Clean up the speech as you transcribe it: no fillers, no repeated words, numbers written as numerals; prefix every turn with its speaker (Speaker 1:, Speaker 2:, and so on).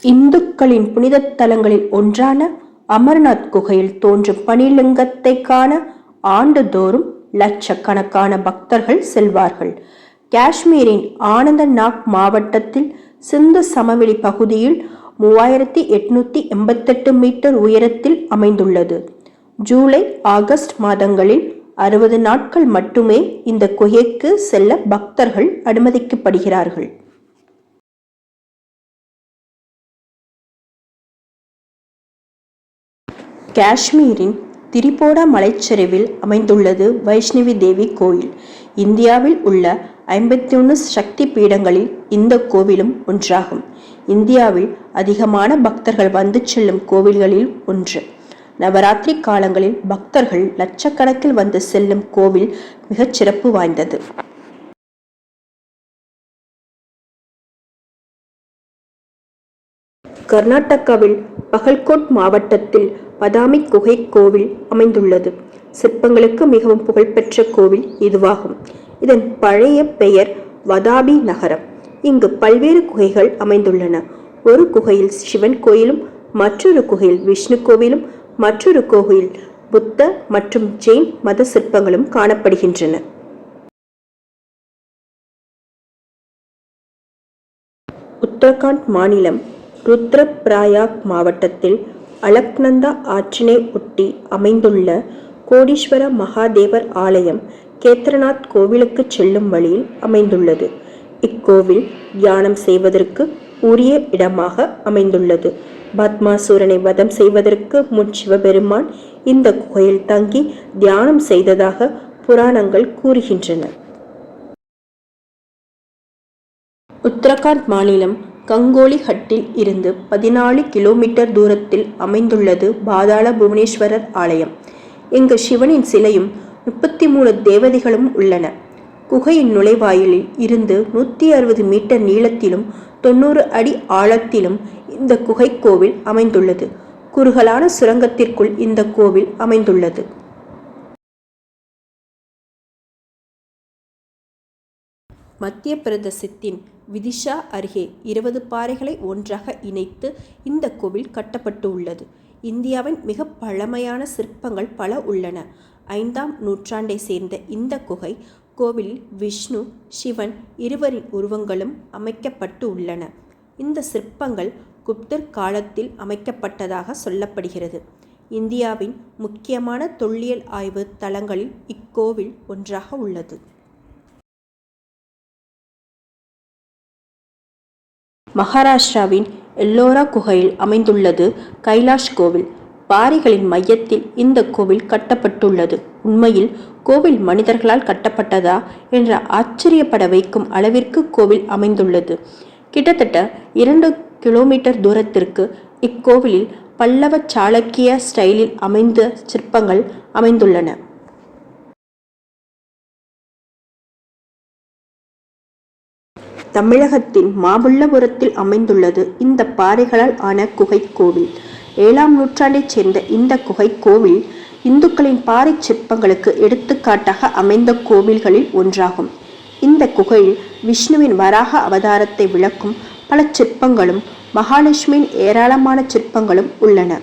Speaker 1: இந்துக்களின் புனித தலங்களில் ஒன்றான அமர்நாத் குகையில் தோன்றும் பனிலிங்கத்தை காண ஆண்டுதோறும் லட்சக்கணக்கான பக்தர்கள் செல்வார்கள். காஷ்மீரின் ஆனந்தநாக் மாவட்டத்தில் சிந்து சமவெளி பகுதியில் 3888 மீட்டர் உயரத்தில் அமைந்துள்ளது. ஜூலை, ஆகஸ்ட் மாதங்களில் 60 நாட்கள் மட்டுமே இந்த குகைக்கு செல்ல பக்தர்கள் அனுமதிக்கப்படுகிறார்கள். காஷ்மீரின் திரிபோரா மலைச்சரிவில் அமைந்துள்ளது வைஷ்ணவி தேவி கோயில். இந்தியாவில் உள்ள 51 சக்தி பீடங்களில் இந்த கோவிலும் ஒன்றாகும். இந்தியாவில் அதிகமான பக்தர்கள் வந்து செல்லும் கோவில்களில் ஒன்று. நவராத்திரி காலங்களில் பக்தர்கள் லட்சக்கணக்கில் வந்து செல்லும் கோவில் மிகச் சிறப்பு வாய்ந்தது. கர்நாடகாவில் பகல்கோட் மாவட்டத்தில் பதாமி குகை கோவில் அமைந்துள்ளது. சிற்பங்களுக்கு மிகவும் புகழ்பெற்ற கோவில் இதுவாகும். இதன் பழைய பெயர் வதாபி நகரம். இங்கு பல்வேறு குகைகள் அமைந்துள்ளன. ஒரு குகையில் சிவன் கோயிலும், மற்றொரு குகையில் விஷ்ணு கோவிலும், மற்றொரு கோயில் புத்த மற்றும் ஜெயின் மத சிற்பங்களும் காணப்படுகின்றன. உத்தரகாண்ட் மாநிலம் ருத்ரப்பிரயாக் மாவட்டத்தில் அலக்நந்தா ஆற்றினை ஒட்டி அமைந்துள்ள கோடீஸ்வர மகாதேவர் ஆலயம் கேத்ரநாத் கோவிலுக்கு செல்லும் வழியில் அமைந்துள்ளது. இக்கோவில் தியானம் செய்வதற்கு உரிய இடமாக அமைந்துள்ளது. பத்மாசூரனை வதம் செய்வதற்கு முன் சிவபெருமான் இந்த குகையில் தங்கி தியானம் செய்ததாக புராணங்கள் கூறுகின்றன. உத்தரகாண்ட் மாநிலம் கங்கோலிஹட்டில் இருந்து 14 கிலோமீட்டர் தூரத்தில் அமைந்துள்ளது பாதாள புவனேஸ்வரர் ஆலயம். இங்கு சிவனின் சிலையும் 33 தேவதைகளும் உள்ளன. குகையின் நுழைவாயிலில் இருந்து 160 மீட்டர் நீளத்திலும் 90 அடி ஆழத்திலும் இந்த குகை கோவில் அமைந்துள்ளது. குறுகலான சுரங்கத்திற்குள் இந்த கோவில் அமைந்துள்ளது. மத்திய பிரதேசத்தின் விதிஷா அருகே 20 பாறைகளை ஒன்றாக இணைத்து இந்த கோவில் கட்டப்பட்டு உள்ளது. இந்தியாவின் மிக பழமையான சிற்பங்கள் பல உள்ளன. 5ஆம் நூற்றாண்டை சேர்ந்த இந்த குகை கோவிலில் விஷ்ணு, சிவன் இருவரின் உருவங்களும் அமைக்கப்பட்டு உள்ளன. இந்த சிற்பங்கள் குப்தர் காலத்தில் அமைக்கப்பட்டதாக சொல்லப்படுகிறது. இந்தியாவின் முக்கியமான தொல்லியல் ஆய்வு தலங்களில் இக்கோவில் ஒன்றாக உள்ளது. மகாராஷ்டிராவின் எல்லோரா குகையில் அமைந்துள்ளது கைலாஷ் கோவில். பாறைகளின் மையத்தில் இந்த கோவில் கட்டப்பட்டுள்ளது. உண்மையில் கோவில் மனிதர்களால் கட்டப்பட்டதா என்ற ஆச்சரியப்பட வைக்கும் அளவிற்கு கோவில் அமைந்துள்ளது. கிட்டத்தட்ட 2 கிலோமீட்டர் தூரத்திற்கு இக்கோவிலில் பல்லவ சாளுக்கிய ஸ்டைலில் அமைந்த சிற்பங்கள் அமைந்துள்ளன. தமிழகத்தின் மாமல்லபுரத்தில் அமைந்துள்ளது இந்த பாறைகளால் ஆன குகை கோவில். 7ஆம் நூற்றாண்டைச் சேர்ந்த இந்த குகை கோவில் இந்துக்களின் பாறை சிற்பங்களுக்கு எடுத்துக்காட்டாக அமைந்த கோவில்களில் ஒன்றாகும். இந்த குகையில் விஷ்ணுவின் வராக அவதாரத்தை விளக்கும் பல சிற்பங்களும் மகாலட்சுமியின் ஏராளமான சிற்பங்களும் உள்ளன.